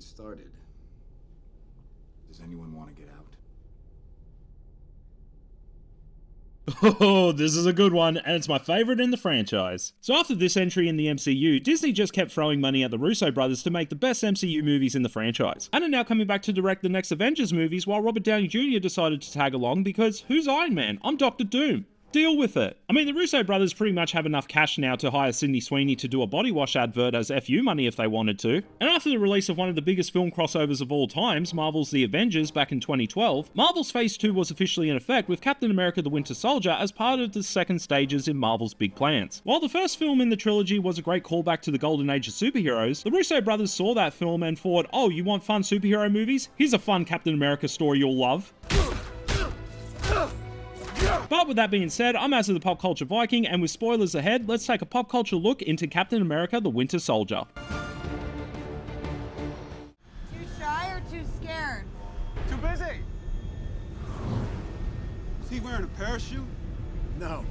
get started. Does anyone want to get out? Oh, this is a good one, and it's my favourite in the franchise. So after this entry in the MCU, Disney just kept throwing money at the Russo brothers to make the best MCU movies in the franchise, and are now coming back to direct the next Avengers movies while Robert Downey Jr. decided to tag along because who's Iron Man? I'm Doctor Doom. Deal with it. I mean, the Russo brothers pretty much have enough cash now to hire Sydney Sweeney to do a body wash advert as FU money if they wanted to. And after the release of one of the biggest film crossovers of all times, Marvel's The Avengers back in 2012, Marvel's Phase 2 was officially in effect with Captain America the Winter Soldier as part of the second stages in Marvel's big plans. While the first film in the trilogy was a great callback to the golden age of superheroes, the Russo brothers saw that film and thought, oh, you want fun superhero movies? Here's a fun Captain America story you'll love. But with that being said, I'm As of the Pop Culture Viking, and with spoilers ahead, let's take a pop culture look into Captain America the Winter Soldier. Too shy or too scared? Too busy. Was he wearing a parachute? No.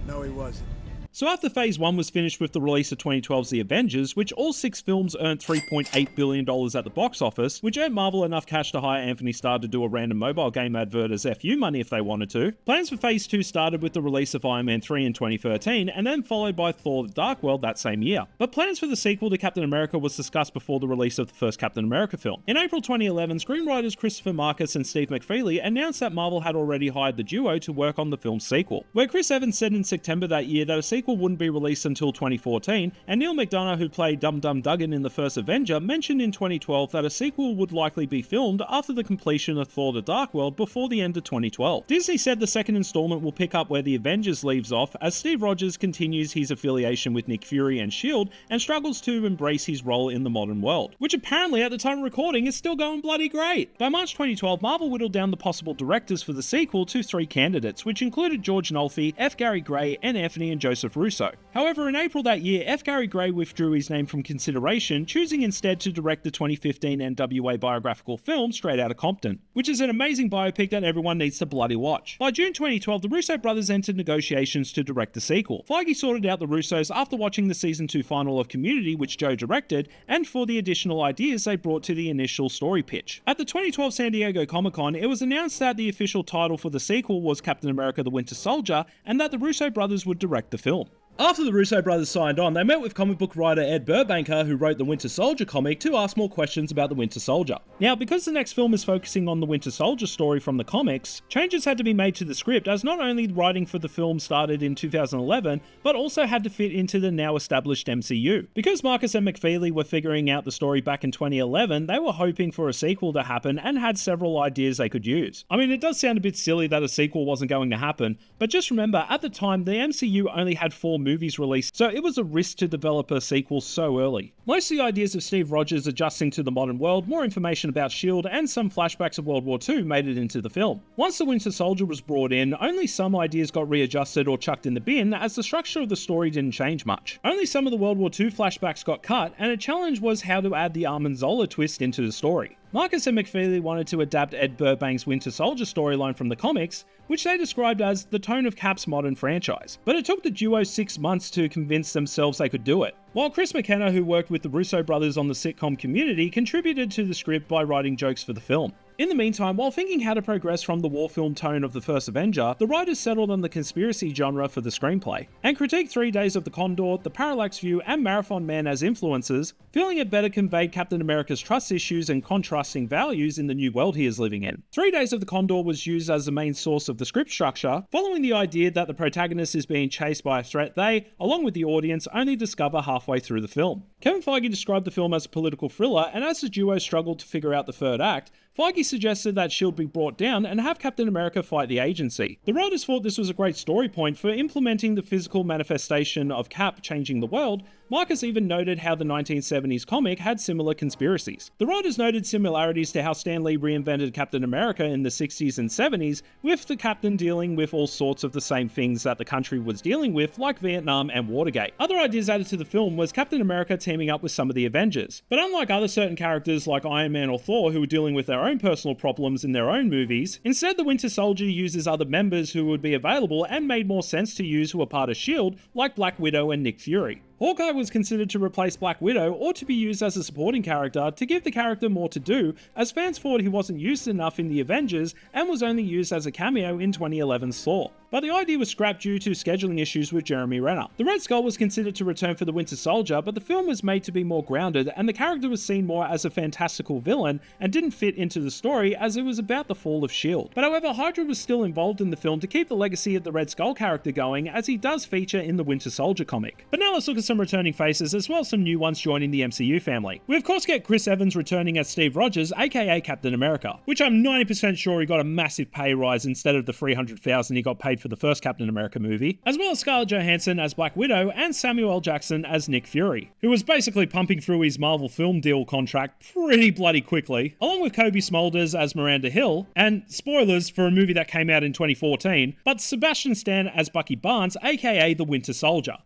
No, he wasn't. So after Phase 1 was finished with the release of 2012's The Avengers, which all 6 films earned $3.8 billion at the box office, which earned Marvel enough cash to hire Anthony Starr to do a random mobile game advert as FU money if they wanted to, plans for Phase 2 started with the release of Iron Man 3 in 2013, and then followed by Thor: The Dark World that same year. But plans for the sequel to Captain America was discussed before the release of the first Captain America film. In April 2011, screenwriters Christopher Marcus and Steve McFeely announced that Marvel had already hired the duo to work on the film's sequel, where Chris Evans said in September that year that a sequel wouldn't be released until 2014, and Neil McDonough, who played Dum Dum Dugan in the first Avenger, mentioned in 2012 that a sequel would likely be filmed after the completion of Thor: The Dark World before the end of 2012. Disney said the second installment will pick up where the Avengers leaves off, as Steve Rogers continues his affiliation with Nick Fury and S.H.I.E.L.D. and struggles to embrace his role in the modern world, which apparently at the time of recording is still going bloody great. By March 2012, Marvel whittled down the possible directors for the sequel to 3 candidates, which included George Nolfi, F. Gary Gray, and Anthony and Joseph Russo. However, in April that year, F. Gary Gray withdrew his name from consideration, choosing instead to direct the 2015 NWA biographical film Straight Outta Compton, which is an amazing biopic that everyone needs to bloody watch. By June 2012, the Russo brothers entered negotiations to direct the sequel. Feige sorted out the Russos after watching the season 2 final of Community, which Joe directed, and for the additional ideas they brought to the initial story pitch. At the 2012 San Diego Comic-Con, it was announced that the official title for the sequel was Captain America the Winter Soldier, and that the Russo brothers would direct the film. After the Russo brothers signed on, they met with comic book writer Ed Burbanker, who wrote the Winter Soldier comic, to ask more questions about the Winter Soldier. Now, because the next film is focusing on the Winter Soldier story from the comics, changes had to be made to the script, as not only the writing for the film started in 2011, but also had to fit into the now established MCU. Because Marcus and McFeely were figuring out the story back in 2011, they were hoping for a sequel to happen and had several ideas they could use. I mean, it does sound a bit silly that a sequel wasn't going to happen, but just remember, at the time, the MCU only had 4 movies released, so it was a risk to develop a sequel so early. Most of the ideas of Steve Rogers adjusting to the modern world, more information about S.H.I.E.L.D., and some flashbacks of World War II made it into the film. Once the Winter Soldier was brought in, only some ideas got readjusted or chucked in the bin, as the structure of the story didn't change much. Only some of the World War II flashbacks got cut, and a challenge was how to add the Armin Zola twist into the story. Marcus and McFeely wanted to adapt Ed Burbank's Winter Soldier storyline from the comics, which they described as the tone of Cap's modern franchise. But it took the duo 6 months to convince themselves they could do it. While Chris McKenna, who worked with the Russo brothers on the sitcom Community, contributed to the script by writing jokes for the film. In the meantime, while thinking how to progress from the war film tone of the first Avenger, the writers settled on the conspiracy genre for the screenplay, and critiqued 3 Days of the Condor, The Parallax View, and Marathon Man as influences, feeling it better conveyed Captain America's trust issues and contrasting values in the new world he is living in. 3 Days of the Condor was used as the main source of the script structure, following the idea that the protagonist is being chased by a threat they, along with the audience, only discover halfway through the film. Kevin Feige described the film as a political thriller, and as the duo struggled to figure out the third act, Feige suggested that S.H.I.E.L.D. be brought down and have Captain America fight the agency. The writers thought this was a great story point for implementing the physical manifestation of Cap changing the world. Marcus even noted how the 1970s comic had similar conspiracies. The writers noted similarities to how Stan Lee reinvented Captain America in the 60s and 70s, with the Captain dealing with all sorts of the same things that the country was dealing with, like Vietnam and Watergate. Other ideas added to the film was Captain America teaming up with some of the Avengers. But unlike other certain characters like Iron Man or Thor who were dealing with their own personal problems in their own movies, instead the Winter Soldier uses other members who would be available and made more sense to use who are part of S.H.I.E.L.D., like Black Widow and Nick Fury. Hawkeye was considered to replace Black Widow or to be used as a supporting character to give the character more to do, as fans thought he wasn't used enough in the Avengers and was only used as a cameo in 2011's Thor. But the idea was scrapped due to scheduling issues with Jeremy Renner. The Red Skull was considered to return for the Winter Soldier, but the film was made to be more grounded and the character was seen more as a fantastical villain and didn't fit into the story as it was about the fall of S.H.I.E.L.D. But however, Hydra was still involved in the film to keep the legacy of the Red Skull character going, as he does feature in the Winter Soldier comic. But now let's look at some returning faces as well as some new ones joining the MCU family. We of course get Chris Evans returning as Steve Rogers, aka Captain America, which I'm 90% sure he got a massive pay rise instead of the $300,000 he got paid for the first Captain America movie, as well as Scarlett Johansson as Black Widow and Samuel L. Jackson as Nick Fury, who was basically pumping through his Marvel film deal contract pretty bloody quickly, along with Kobe Smulders as Miranda Hill, and spoilers for a movie that came out in 2014, but Sebastian Stan as Bucky Barnes, aka the Winter Soldier.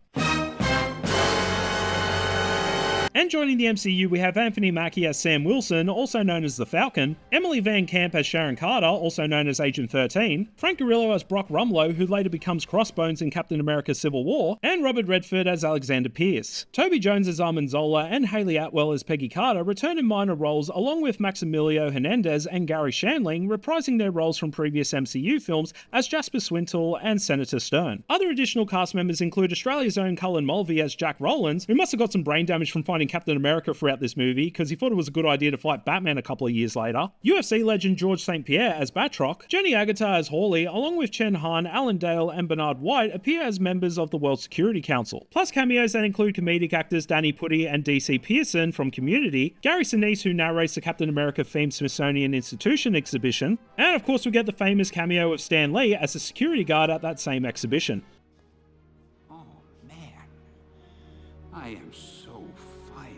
And joining the MCU, we have Anthony Mackie as Sam Wilson, also known as the Falcon, Emily Van Camp as Sharon Carter, also known as Agent 13, Frank Grillo as Brock Rumlow, who later becomes Crossbones in Captain America Civil War, and Robert Redford as Alexander Pierce. Toby Jones as Armin Zola and Hayley Atwell as Peggy Carter return in minor roles, along with Maximilio Hernandez and Gary Shandling reprising their roles from previous MCU films as Jasper Swintle and Senator Stern. Other additional cast members include Australia's own Cullen Mulvey as Jack Rowlands, who must have got some brain damage from finding Captain America throughout this movie because he thought it was a good idea to fight Batman a couple of years later. UFC legend George St. Pierre as Batroc, Jenny Agutter as Hawley, along with Chen Han, Alan Dale, and Bernard White appear as members of the World Security Council. Plus cameos that include comedic actors Danny Putty and DC Pearson from Community, Gary Sinise who narrates the Captain America themed Smithsonian Institution exhibition, and of course we get the famous cameo of Stan Lee as a security guard at that same exhibition. Oh man, I am so fired.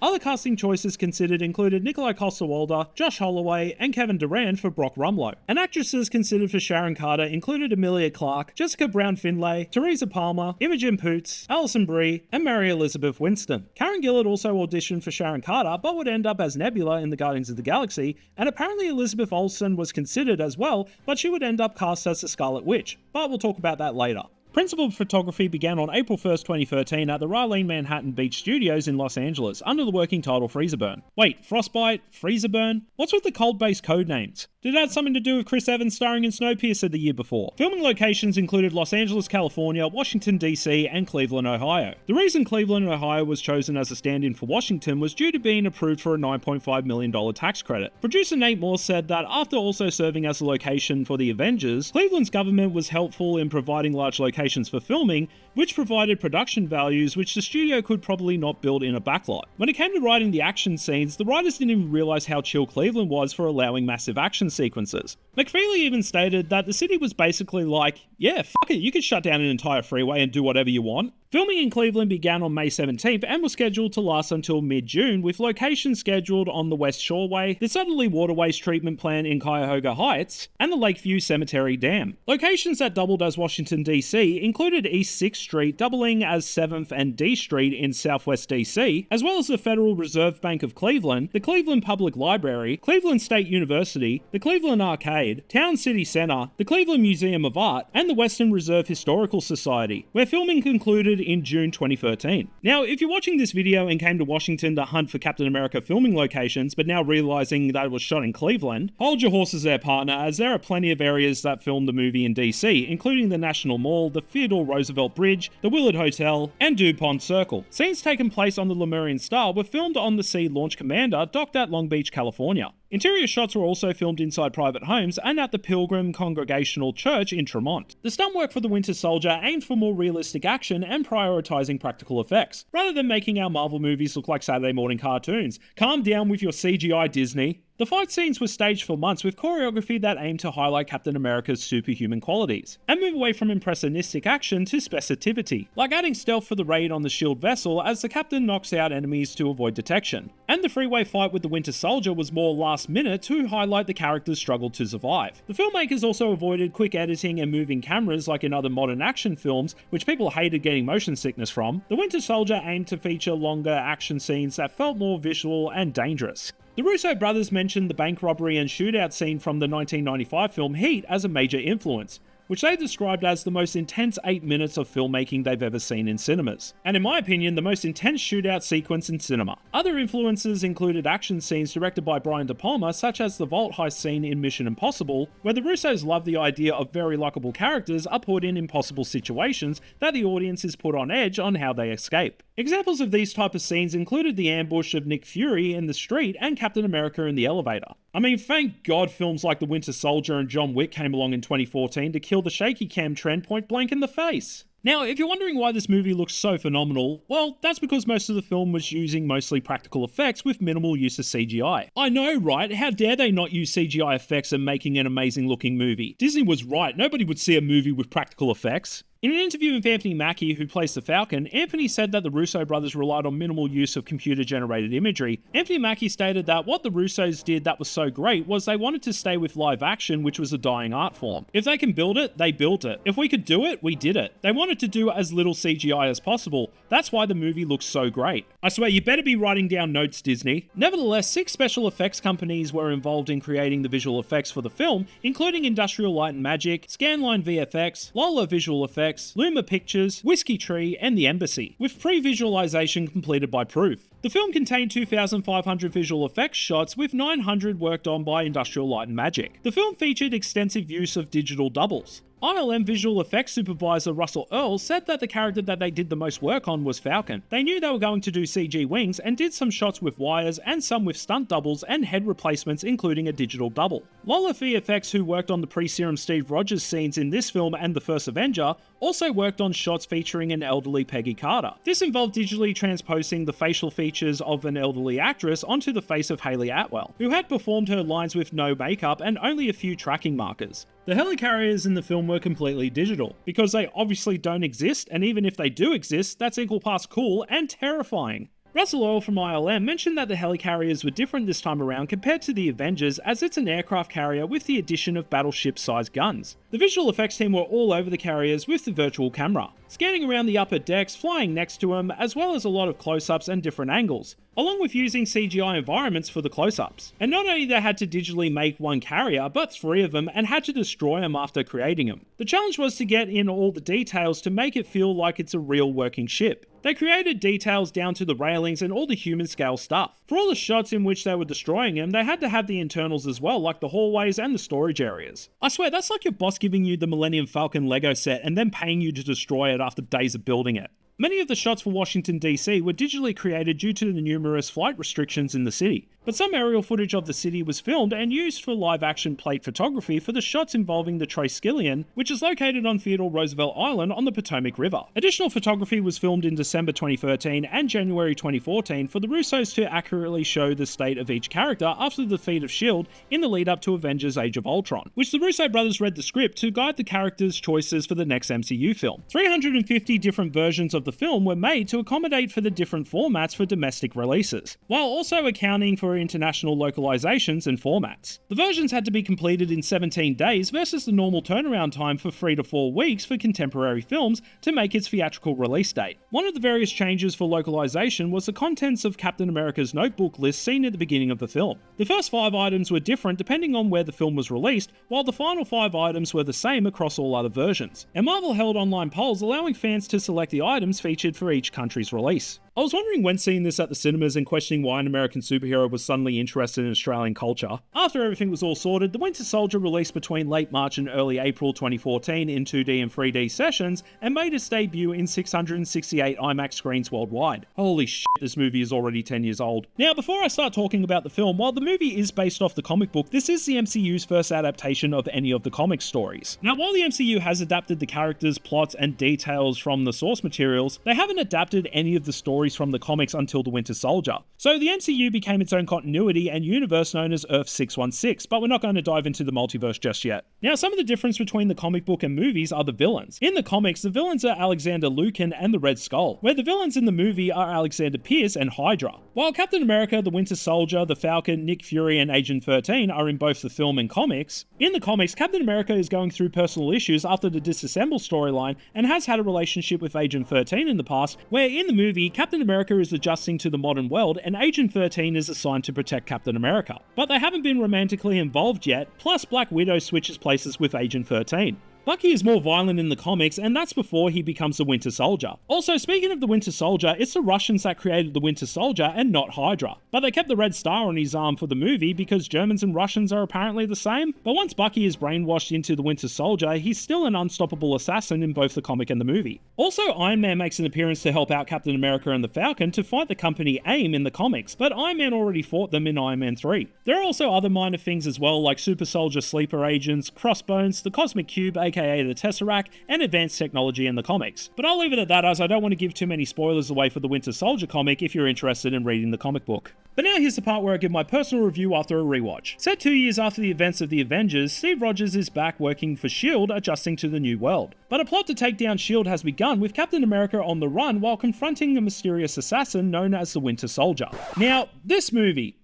Other casting choices considered included Nikolai Coster-Waldau, Josh Holloway, and Kevin Durand for Brock Rumlow. And actresses considered for Sharon Carter included Emilia Clarke, Jessica Brown-Findlay, Teresa Palmer, Imogen Poots, Alison Brie, and Mary Elizabeth Winston. Karen Gillard also auditioned for Sharon Carter, but would end up as Nebula in the Guardians of the Galaxy, and apparently Elizabeth Olsen was considered as well, but she would end up cast as the Scarlet Witch. But we'll talk about that later. Principal photography began on April 1st, 2013 at the Raleigh Manhattan Beach Studios in Los Angeles under the working title Freezerburn. Wait, Frostbite? Freezerburn? What's with the cold-based code names? Did it have something to do with Chris Evans starring in Snowpiercer the year before? Filming locations included Los Angeles, California, Washington DC, and Cleveland, Ohio. The reason Cleveland, Ohio was chosen as a stand-in for Washington was due to being approved for a $9.5 million tax credit. Producer Nate Moore said that after also serving as a location for the Avengers, Cleveland's government was helpful in providing large locations for filming, which provided production values which the studio could probably not build in a backlot. When it came to writing the action scenes, the writers didn't even realize how chill Cleveland was for allowing massive action sequences. McFeely even stated that the city was basically like, yeah, fuck it, you can shut down an entire freeway and do whatever you want. Filming in Cleveland began on May 17th and was scheduled to last until mid-June, with locations scheduled on the West Shoreway, the Suddenly Waterways Treatment Plant in Cuyahoga Heights, and the Lakeview Cemetery Dam. Locations that doubled as Washington DC included East 6th Street doubling as 7th and D Street in Southwest DC, as well as the Federal Reserve Bank of Cleveland, the Cleveland Public Library, Cleveland State University, the Cleveland Arcade, Town City Center, the Cleveland Museum of Art, and the Western Reserve Historical Society, where filming concluded in June 2013. Now, if you're watching this video and came to Washington to hunt for Captain America filming locations, but now realizing that it was shot in Cleveland, hold your horses there, partner, as there are plenty of areas that filmed the movie in DC, including the National Mall, the Theodore Roosevelt Bridge, the Willard Hotel, and DuPont Circle. Scenes taking place on the Lemurian Star were filmed on the Sea Launch Commander, docked at Long Beach, California. Interior shots were also filmed inside private homes and at the Pilgrim Congregational Church in Tremont. The stunt work for the Winter Soldier aimed for more realistic action and prioritizing practical effects, rather than making our Marvel movies look like Saturday morning cartoons. Calm down with your CGI, Disney. The fight scenes were staged for months with choreography that aimed to highlight Captain America's superhuman qualities, and move away from impressionistic action to specificity, like adding stealth for the raid on the S.H.I.E.L.D. vessel as the Captain knocks out enemies to avoid detection. And the freeway fight with the Winter Soldier was more last minute to highlight the character's struggle to survive. The filmmakers also avoided quick editing and moving cameras like in other modern action films, which people hated getting motion sickness from. The Winter Soldier aimed to feature longer action scenes that felt more visual and dangerous. The Russo brothers mentioned the bank robbery and shootout scene from the 1995 film Heat as a major influence. which they described as the most intense 8 minutes of filmmaking they've ever seen in cinemas, and in my opinion, the most intense shootout sequence in cinema. Other influences included action scenes directed by Brian De Palma, such as the vault heist scene in Mission Impossible, where the Russos love the idea of very likable characters are put in impossible situations that the audience is put on edge on how they escape. Examples of these type of scenes included the ambush of Nick Fury in the street and Captain America in the elevator. I mean, thank God films like The Winter Soldier and John Wick came along in 2014 to kill the shaky cam trend point blank in the face. Now, if you're wondering why this movie looks so phenomenal, well, that's because most of the film was using mostly practical effects with minimal use of CGI. I know, right? How dare they not use CGI effects in making an amazing looking movie? Disney was right, nobody would see a movie with practical effects. In an interview with Anthony Mackie, who plays the Falcon, Anthony said that the Russo brothers relied on minimal use of computer-generated imagery. Anthony Mackie stated that what the Russos did that was so great was they wanted to stay with live action, which was a dying art form. If they can build it, they built it. If we could do it, we did it. They wanted to do as little CGI as possible. That's why the movie looks so great. I swear, you better be writing down notes, Disney. Nevertheless, 6 special effects companies were involved in creating the visual effects for the film, including Industrial Light and Magic, Scanline VFX, Lola Visual Effects, Luma Pictures, Whiskey Tree, and The Embassy, with pre-visualization completed by Proof. The film contained 2,500 visual effects shots, with 900 worked on by Industrial Light and Magic. The film featured extensive use of digital doubles. ILM visual effects supervisor Russell Earl said that the character that they did the most work on was Falcon. They knew they were going to do CG wings and did some shots with wires and some with stunt doubles and head replacements, including a digital double. Lola VFX, who worked on the pre-serum Steve Rogers scenes in this film and the first Avenger, also worked on shots featuring an elderly Peggy Carter. This involved digitally transposing the facial features of an elderly actress onto the face of Hayley Atwell, who had performed her lines with no makeup and only a few tracking markers. The helicarriers in the film were completely digital, because they obviously don't exist, and even if they do exist, that's equal parts cool and terrifying. Russell Earl from ILM mentioned that the helicarriers were different this time around compared to the Avengers, as it's an aircraft carrier with the addition of battleship-sized guns. The visual effects team were all over the carriers with the virtual camera, scanning around the upper decks, flying next to them, as well as a lot of close-ups and different angles, along with using CGI environments for the close-ups. And not only they had to digitally make one carrier, but 3 of them, and had to destroy them after creating them. The challenge was to get in all the details to make it feel like it's a real working ship. They created details down to the railings and all the human scale stuff. For all the shots in which they were destroying them, they had to have the internals as well, like the hallways and the storage areas. I swear, that's like your boss giving you the Millennium Falcon Lego set and then paying you to destroy it after days of building it. Many of the shots for Washington DC were digitally created due to the numerous flight restrictions in the city, but some aerial footage of the city was filmed and used for live-action plate photography for the shots involving the Triskelion, which is located on Theodore Roosevelt Island on the Potomac River. Additional photography was filmed in December 2013 and January 2014 for the Russos to accurately show the state of each character after the defeat of S.H.I.E.L.D. in the lead-up to Avengers Age of Ultron, which the Russo brothers read the script to guide the characters' choices for the next MCU film. 350 different versions of the film were made to accommodate for the different formats for domestic releases, while also accounting for international localizations and formats. The versions had to be completed in 17 days versus the normal turnaround time for 3 to 4 weeks for contemporary films to make its theatrical release date. One of the various changes for localization was the contents of Captain America's notebook list seen at the beginning of the film. The first 5 items were different depending on where the film was released, while the final 5 items were the same across all other versions. And Marvel held online polls allowing fans to select the items featured for each country's release. I was wondering when seeing this at the cinemas and questioning why an American superhero was suddenly interested in Australian culture. After everything was all sorted, The Winter Soldier released between late March and early April 2014 in 2D and 3D sessions and made its debut in 668 IMAX screens worldwide. Holy shit, this movie is already 10 years old. Now, before I start talking about the film, while the movie is based off the comic book, this is the MCU's first adaptation of any of the comic stories. Now, while the MCU has adapted the characters, plots, and details from the source materials, they haven't adapted any of the stories from the comics until The Winter Soldier. So the MCU became its own continuity and universe known as Earth 616, but we're not going to dive into the multiverse just yet. Now, some of the difference between the comic book and movies are the villains. In the comics, the villains are Alexander Lukin and the Red Skull, where the villains in the movie are Alexander Pierce and Hydra. While Captain America, the Winter Soldier, the Falcon, Nick Fury, and Agent 13 are in both the film and comics, in the comics, Captain America is going through personal issues after the Disassemble storyline and has had a relationship with Agent 13 in the past, where in the movie, Captain America is adjusting to the modern world and Agent 13 is assigned to protect Captain America. But they haven't been romantically involved yet, plus Black Widow switches places with Agent 13. Bucky is more violent in the comics, and that's before he becomes the Winter Soldier. Also, speaking of the Winter Soldier, it's the Russians that created the Winter Soldier and not Hydra. But they kept the red star on his arm for the movie because Germans and Russians are apparently the same. But once Bucky is brainwashed into the Winter Soldier, he's still an unstoppable assassin in both the comic and the movie. Also, Iron Man makes an appearance to help out Captain America and the Falcon to fight the company AIM in the comics, but Iron Man already fought them in Iron Man 3. There are also other minor things as well, like Super Soldier sleeper agents, Crossbones, the Cosmic Cube aka the Tesseract, and advanced technology in the comics. But I'll leave it at that, as I don't want to give too many spoilers away for the Winter Soldier comic if you're interested in reading the comic book. But now here's the part where I give my personal review after a rewatch. Set 2 years after the events of the Avengers, Steve Rogers is back working for S.H.I.E.L.D., adjusting to the new world. But a plot to take down S.H.I.E.L.D. has begun, with Captain America on the run while confronting a mysterious assassin known as the Winter Soldier. Now, this movie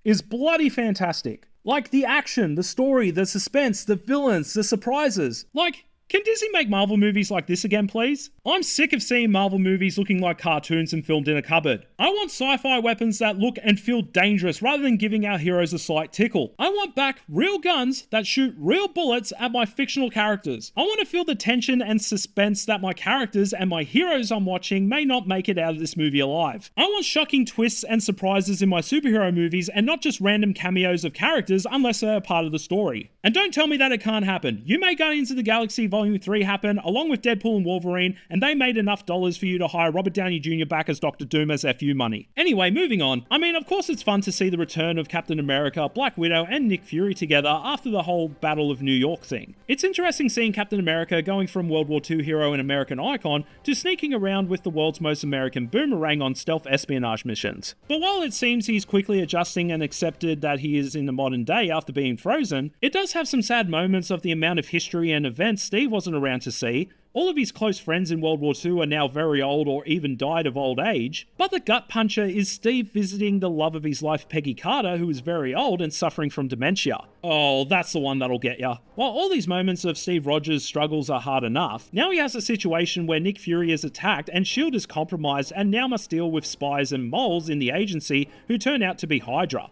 is bloody fantastic. Like, the action, the story, the suspense, the villains, the surprises. Like, can Disney make Marvel movies like this again, please? I'm sick of seeing Marvel movies looking like cartoons and filmed in a cupboard. I want sci-fi weapons that look and feel dangerous rather than giving our heroes a slight tickle. I want back real guns that shoot real bullets at my fictional characters. I want to feel the tension and suspense that my characters and my heroes I'm watching may not make it out of this movie alive. I want shocking twists and surprises in my superhero movies and not just random cameos of characters unless they're a part of the story. And don't tell me that it can't happen. You make Guardians of the Galaxy Volume 3 happen, along with Deadpool and Wolverine, and they made enough dollars for you to hire Robert Downey Jr. back as Dr. Doom as FU money. Anyway, moving on. I mean, of course it's fun to see the return of Captain America, Black Widow, and Nick Fury together after the whole Battle of New York thing. It's interesting seeing Captain America going from World War II hero and American icon to sneaking around with the world's most American boomerang on stealth espionage missions. But while it seems he's quickly adjusting and accepted that he is in the modern day after being frozen, it does have some sad moments of the amount of history and events Steve wasn't around to see. All of his close friends in World War II are now very old or even died of old age, but the gut puncher is Steve visiting the love of his life, Peggy Carter, who is very old and suffering from dementia. Oh, that's the one that'll get ya. While all these moments of Steve Rogers' struggles are hard enough, now he has a situation where Nick Fury is attacked and S.H.I.E.L.D. is compromised and now must deal with spies and moles in the agency who turn out to be Hydra.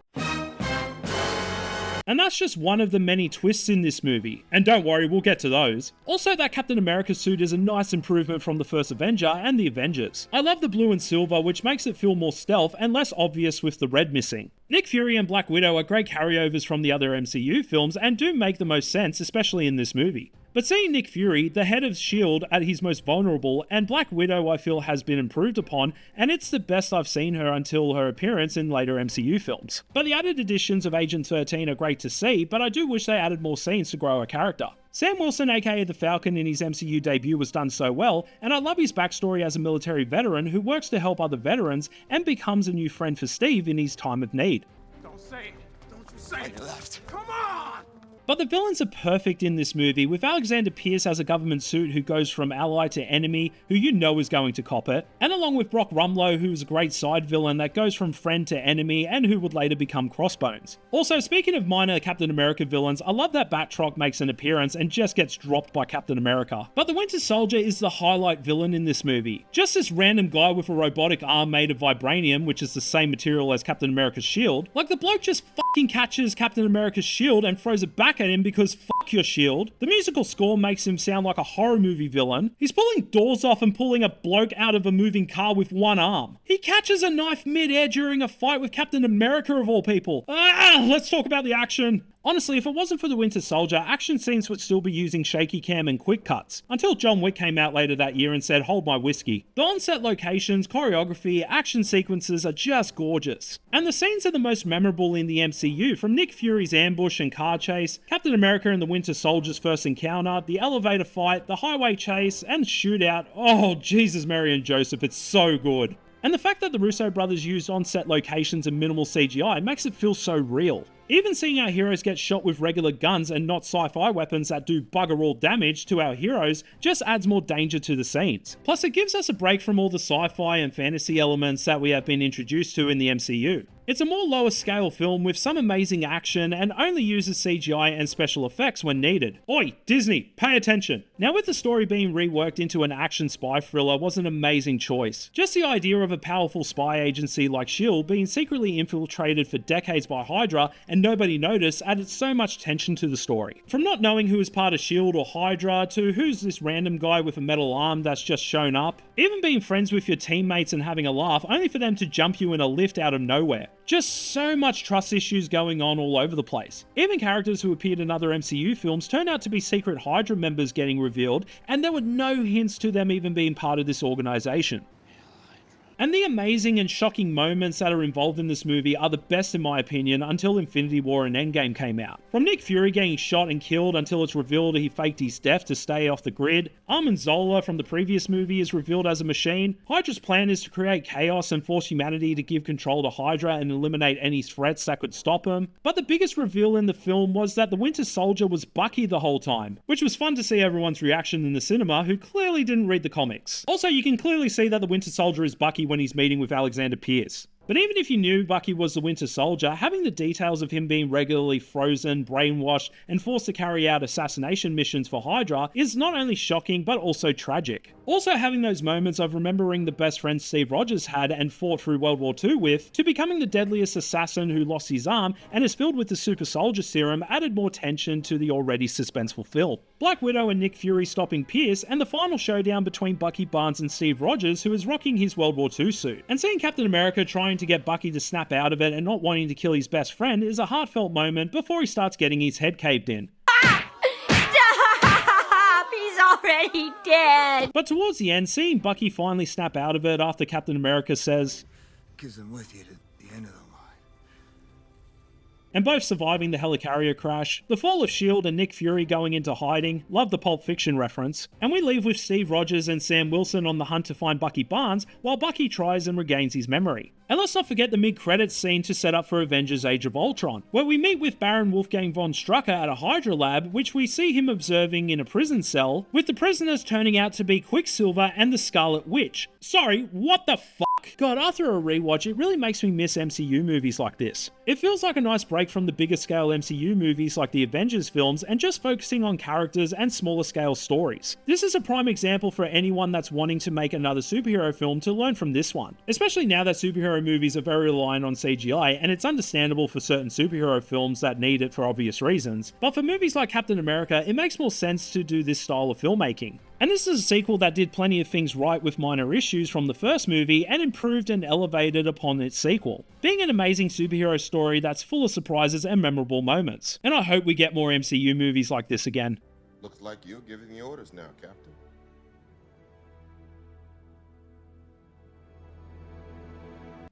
And that's just one of the many twists in this movie. And don't worry, we'll get to those. Also, that Captain America suit is a nice improvement from the first Avenger and the Avengers. I love the blue and silver, which makes it feel more stealth and less obvious with the red missing. Nick Fury and Black Widow are great carryovers from the other MCU films and do make the most sense, especially in this movie. But seeing Nick Fury, the head of S.H.I.E.L.D., at his most vulnerable, and Black Widow I feel has been improved upon, and it's the best I've seen her until her appearance in later MCU films. But the added additions of Agent 13 are great to see, but I do wish they added more scenes to grow her character. Sam Wilson, aka the Falcon, in his MCU debut was done so well, and I love his backstory as a military veteran who works to help other veterans and becomes a new friend for Steve in his time of need. Don't say it. Don't you say it. Left. Come on! But the villains are perfect in this movie, with Alexander Pierce as a government suit who goes from ally to enemy, who you know is going to cop it, and along with Brock Rumlow, who's a great side villain that goes from friend to enemy and who would later become Crossbones. Also, speaking of minor Captain America villains, I love that Batroc makes an appearance and just gets dropped by Captain America. But the Winter Soldier is the highlight villain in this movie. Just this random guy with a robotic arm made of vibranium, which is the same material as Captain America's shield. Like, the bloke just fucking catches Captain America's shield and throws it back at him because fuck your shield. The musical score makes him sound like a horror movie villain. He's pulling doors off and pulling a bloke out of a moving car with one arm. He catches a knife mid-air during a fight with Captain America of all people. Let's talk about the action. Honestly, if it wasn't for the Winter Soldier, action scenes would still be using shaky cam and quick cuts, until John Wick came out later that year and said, hold my whiskey. The on-set locations, choreography, action sequences are just gorgeous. And the scenes are the most memorable in the MCU, from Nick Fury's ambush and car chase, Captain America and the Winter Soldier's first encounter, the elevator fight, the highway chase, and shootout. Oh, Jesus, Mary and Joseph, it's so good. And the fact that the Russo brothers used on-set locations and minimal CGI makes it feel so real. Even seeing our heroes get shot with regular guns and not sci-fi weapons that do bugger all damage to our heroes just adds more danger to the scenes. Plus, it gives us a break from all the sci-fi and fantasy elements that we have been introduced to in the MCU. It's a more lower scale film with some amazing action and only uses CGI and special effects when needed. Oi, Disney, pay attention! Now, with the story being reworked into an action spy thriller was an amazing choice. Just the idea of a powerful spy agency like S.H.I.E.L.D. being secretly infiltrated for decades by Hydra and nobody noticed added so much tension to the story. From not knowing who is part of S.H.I.E.L.D. or Hydra to who's this random guy with a metal arm that's just shown up, even being friends with your teammates and having a laugh only for them to jump you in a lift out of nowhere. Just so much trust issues going on all over the place. Even characters who appeared in other MCU films turned out to be secret Hydra members getting revealed, and there were no hints to them even being part of this organization. And the amazing and shocking moments that are involved in this movie are the best in my opinion until Infinity War and Endgame came out. From Nick Fury getting shot and killed until it's revealed he faked his death to stay off the grid, Armin Zola from the previous movie is revealed as a machine, Hydra's plan is to create chaos and force humanity to give control to Hydra and eliminate any threats that could stop him. But the biggest reveal in the film was that the Winter Soldier was Bucky the whole time, which was fun to see everyone's reaction in the cinema who clearly didn't read the comics. Also, you can clearly see that the Winter Soldier is Bucky when he's meeting with Alexander Pierce. But even if you knew Bucky was the Winter Soldier, having the details of him being regularly frozen, brainwashed, and forced to carry out assassination missions for Hydra is not only shocking, but also tragic. Also having those moments of remembering the best friend Steve Rogers had and fought through World War II with, to becoming the deadliest assassin who lost his arm and is filled with the super soldier serum added more tension to the already suspenseful film. Black Widow and Nick Fury stopping Pierce, and the final showdown between Bucky Barnes and Steve Rogers, who is rocking his World War II suit. And seeing Captain America trying to get Bucky to snap out of it and not wanting to kill his best friend is a heartfelt moment before he starts getting his head caved in. Stop! He's already dead! But towards the end, seeing Bucky finally snap out of it after Captain America says, "'Cause I'm with you to the end of the line." and both surviving the helicarrier crash, the fall of S.H.I.E.L.D. and Nick Fury going into hiding, love the Pulp Fiction reference, and we leave with Steve Rogers and Sam Wilson on the hunt to find Bucky Barnes while Bucky tries and regains his memory. And let's not forget the mid-credits scene to set up for Avengers Age of Ultron, where we meet with Baron Wolfgang von Strucker at a Hydra lab, which we see him observing in a prison cell, with the prisoners turning out to be Quicksilver and the Scarlet Witch. Sorry, what the fuck? God, after a rewatch, it really makes me miss MCU movies like this. It feels like a nice break from the bigger scale MCU movies like the Avengers films and just focusing on characters and smaller scale stories. This is a prime example for anyone that's wanting to make another superhero film to learn from this one, especially now that superhero movies are very reliant on CGI, and it's understandable for certain superhero films that need it for obvious reasons, but for movies like Captain America, it makes more sense to do this style of filmmaking. And this is a sequel that did plenty of things right with minor issues from the first movie and improved and elevated upon its sequel, being an amazing superhero story that's full of surprises and memorable moments. And I hope we get more MCU movies like this again. Looks like you're giving the orders now, Captain.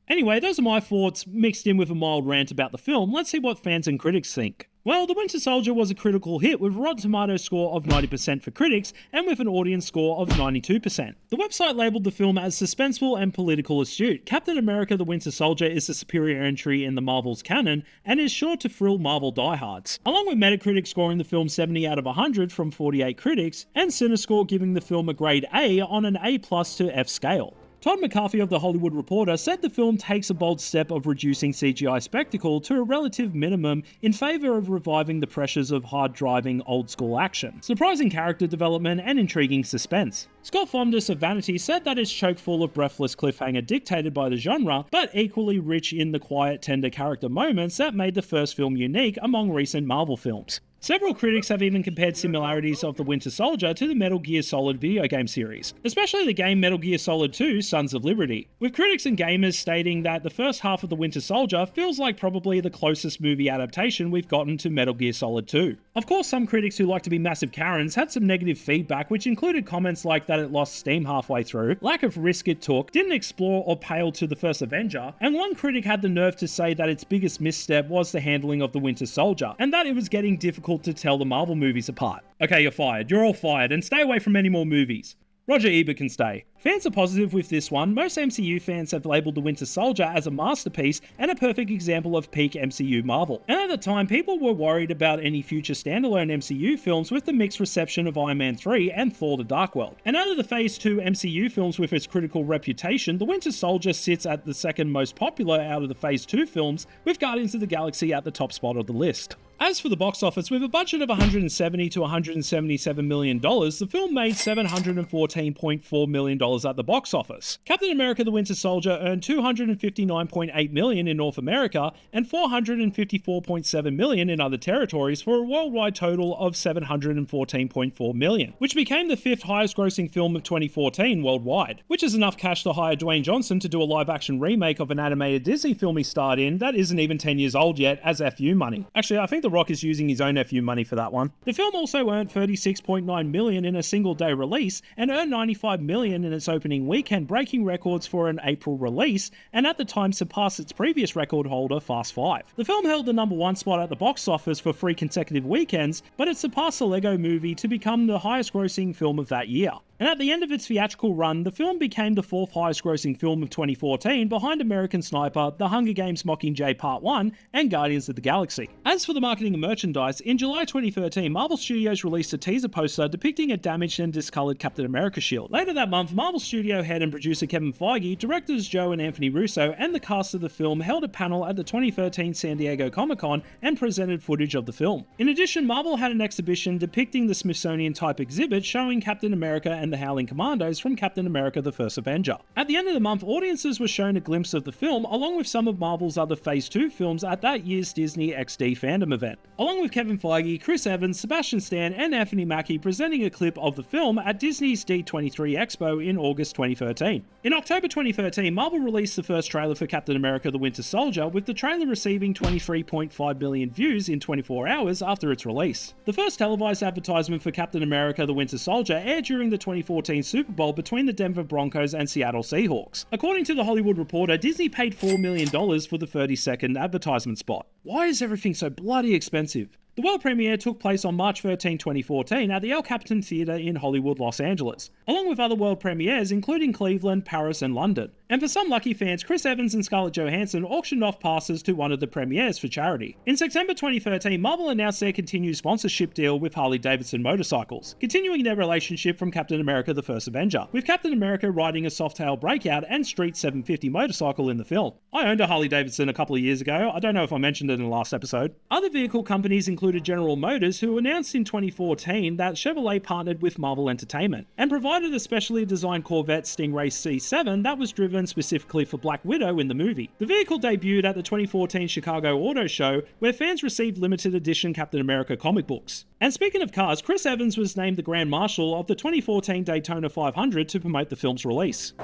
Anyway, those are my thoughts mixed in with a mild rant about the film. Let's see what fans and critics think. Well, The Winter Soldier was a critical hit with a Rotten Tomatoes score of 90% for critics and with an audience score of 92%. The website labelled the film as suspenseful and political astute. Captain America the Winter Soldier is the superior entry in the Marvel's canon and is sure to thrill Marvel diehards. Along with Metacritic scoring the film 70 out of 100 from 48 critics and CineScore giving the film a grade A on an A+ to F scale. Todd McCarthy of The Hollywood Reporter said the film takes a bold step of reducing CGI spectacle to a relative minimum in favour of reviving the pressures of hard-driving old-school action, surprising character development and intriguing suspense. Scott Fondas of Vanity said that it's chock full of breathless cliffhanger dictated by the genre, but equally rich in the quiet, tender character moments that made the first film unique among recent Marvel films. Several critics have even compared similarities of the Winter Soldier to the Metal Gear Solid video game series, especially the game Metal Gear Solid 2 Sons of Liberty, with critics and gamers stating that the first half of the Winter Soldier feels like probably the closest movie adaptation we've gotten to Metal Gear Solid 2. Of course, some critics who like to be massive Karens had some negative feedback, which included comments like that it lost steam halfway through, lack of risk it took, didn't explore or pale to the first Avenger, and one critic had the nerve to say that its biggest misstep was the handling of the Winter Soldier, and that it was getting difficult to tell the Marvel movies apart. Okay, you're fired. You're all fired, and stay away from any more movies. Roger Ebert can stay. Fans are positive with this one. Most MCU fans have labelled The Winter Soldier as a masterpiece and a perfect example of peak MCU Marvel. And at the time, people were worried about any future standalone MCU films with the mixed reception of Iron Man 3 and Thor: The Dark World. And out of the Phase 2 MCU films with its critical reputation, The Winter Soldier sits at the second most popular out of the Phase 2 films, with Guardians of the Galaxy at the top spot of the list. As for the box office, with a budget of $170 to $177 million, the film made $714.4 million at the box office. Captain America: The Winter Soldier earned $259.8 million in North America and $454.7 million in other territories for a worldwide total of $714.4 million, which became the 5th highest grossing film of 2014 worldwide, which is enough cash to hire Dwayne Johnson to do a live-action remake of an animated Disney film he starred in that isn't even 10 years old yet as FU money. Actually, I think The Rock is using his own FU money for that one. The film also earned $36.9 million in a single day release and earned $95 million in its opening weekend, breaking records for an April release, and at the time surpassed its previous record holder, Fast 5. The film held the #1 spot at the box office for 3 consecutive weekends, but it surpassed the Lego Movie to become the highest grossing film of that year. And at the end of its theatrical run, the film became the 4th highest grossing film of 2014 behind American Sniper, The Hunger Games Mockingjay Part 1, and Guardians of the Galaxy. As for the marketing and merchandise, in July 2013, Marvel Studios released a teaser poster depicting a damaged and discoloured Captain America shield. Later that month, Marvel Studio head and producer Kevin Feige, directors Joe and Anthony Russo, and the cast of the film held a panel at the 2013 San Diego Comic-Con and presented footage of the film. In addition, Marvel had an exhibition depicting the Smithsonian-type exhibit showing Captain America and the Howling Commandos from Captain America: The First Avenger. At the end of the month, audiences were shown a glimpse of the film along with some of Marvel's other Phase 2 films at that year's Disney XD fandom event, along with Kevin Feige, Chris Evans, Sebastian Stan, and Anthony Mackie presenting a clip of the film at Disney's D23 Expo in August 2013. In October 2013, Marvel released the first trailer for Captain America: The Winter Soldier, with the trailer receiving 23.5 million views in 24 hours after its release. The first televised advertisement for Captain America: The Winter Soldier aired during the 2014 Super Bowl between the Denver Broncos and Seattle Seahawks. According to The Hollywood Reporter, Disney paid $4 million for the 30-second advertisement spot. Why is everything so bloody expensive? The world premiere took place on March 13, 2014 at the El Capitan Theatre in Hollywood, Los Angeles, along with other world premieres including Cleveland, Paris, and London. And for some lucky fans, Chris Evans and Scarlett Johansson auctioned off passes to one of the premieres for charity. In September 2013, Marvel announced their continued sponsorship deal with Harley-Davidson Motorcycles, continuing their relationship from Captain America: The First Avenger, with Captain America riding a Softail Breakout and Street 750 motorcycle in the film. I owned a Harley-Davidson a couple of years ago. I don't know if I mentioned it in the last episode. Other vehicle companies included General Motors, who announced in 2014 that Chevrolet partnered with Marvel Entertainment and provided a specially designed Corvette Stingray C7 that was driven specifically for Black Widow in the movie. The vehicle debuted at the 2014 Chicago Auto Show, where fans received limited edition Captain America comic books. And speaking of cars, Chris Evans was named the Grand Marshal of the 2014 Daytona 500 to promote the film's release.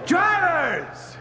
Drivers,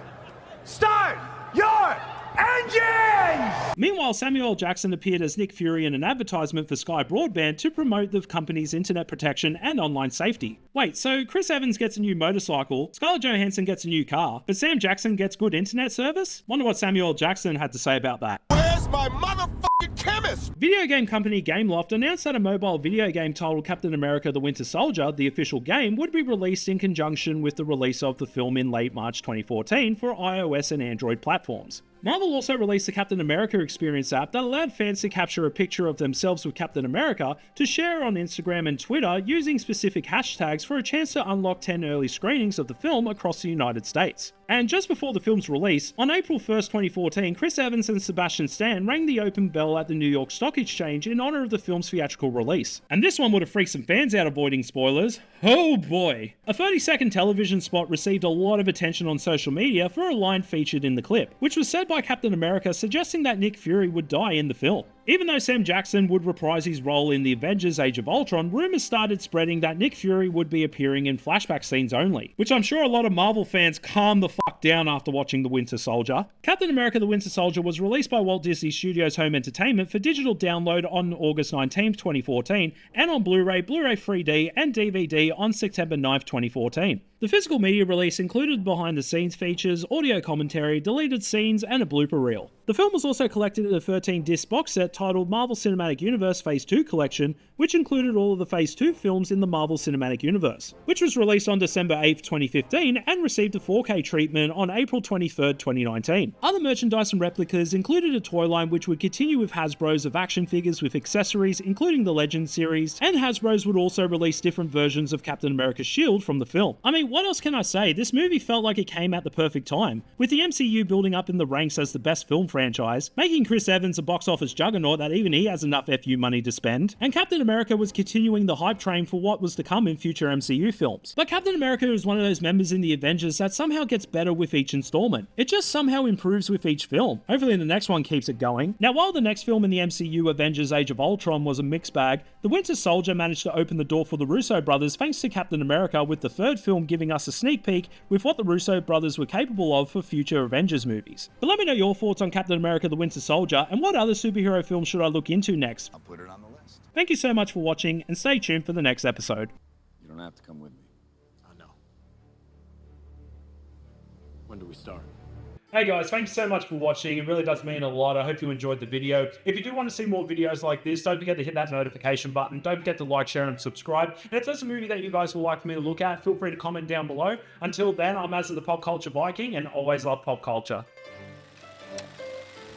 start your engines! Meanwhile, Samuel L. Jackson appeared as Nick Fury in an advertisement for Sky Broadband to promote the company's internet protection and online safety. Wait, so Chris Evans gets a new motorcycle, Scarlett Johansson gets a new car, but Sam Jackson gets good internet service? Wonder what Samuel L. Jackson had to say about that. Where's my motherfucking chemist? Video game company Gameloft announced that a mobile video game titled Captain America: The Winter Soldier, the official game, would be released in conjunction with the release of the film in late March 2014 for iOS and Android platforms. Marvel also released the Captain America Experience app that allowed fans to capture a picture of themselves with Captain America to share on Instagram and Twitter using specific hashtags for a chance to unlock 10 early screenings of the film across the United States. And just before the film's release, on April 1st, 2014, Chris Evans and Sebastian Stan rang the open bell at the New York Stock Exchange in honor of the film's theatrical release. And this one would have freaked some fans out avoiding spoilers. Oh boy! A 30-second television spot received a lot of attention on social media for a line featured in the clip, which was said by Captain America suggesting that Nick Fury would die in the film. Even though Sam Jackson would reprise his role in the Avengers Age of Ultron, rumors started spreading that Nick Fury would be appearing in flashback scenes only, which I'm sure a lot of Marvel fans calmed the fuck down after watching The Winter Soldier. Captain America: The Winter Soldier was released by Walt Disney Studios Home Entertainment for digital download on August 19, 2014, and on Blu-ray, Blu-ray 3D, and DVD on September 9, 2014. The physical media release included behind-the-scenes features, audio commentary, deleted scenes, and a blooper reel. The film was also collected in a 13-disc box set titled Marvel Cinematic Universe Phase 2 Collection, which included all of the Phase 2 films in the Marvel Cinematic Universe, which was released on December 8, 2015 and received a 4K treatment on April 23, 2019. Other merchandise and replicas included a toy line which would continue with Hasbro's of action figures with accessories including the Legends series, and Hasbro's would also release different versions of Captain America's shield from the film. I mean, what else can I say? This movie felt like it came at the perfect time, with the MCU building up in the ranks as the best film franchise, making Chris Evans a box office juggernaut that even he has enough FU money to spend, and Captain America was continuing the hype train for what was to come in future MCU films. But Captain America is one of those members in the Avengers that somehow gets better with each installment. It just somehow improves with each film. Hopefully the next one keeps it going. Now, while the next film in the MCU, Avengers Age of Ultron, was a mixed bag, The Winter Soldier managed to open the door for the Russo brothers thanks to Captain America, with the third film giving us a sneak peek with what the Russo brothers were capable of for future Avengers movies. But let me know your thoughts on Captain America the Winter Soldier, and what other superhero films should I look into next? I'll put it on the list. Thank you so much for watching, and stay tuned for the next episode. You don't have to come with me. I know. When do we start? Hey guys, thanks so much for watching. It really does mean a lot. I hope you enjoyed the video. If you do want to see more videos like this, don't forget to hit that notification button. Don't forget to like, share, and subscribe. And if there's a movie that you guys would like me to look at, feel free to comment down below. Until then, I'm As the Pop Culture Viking, and always love pop culture.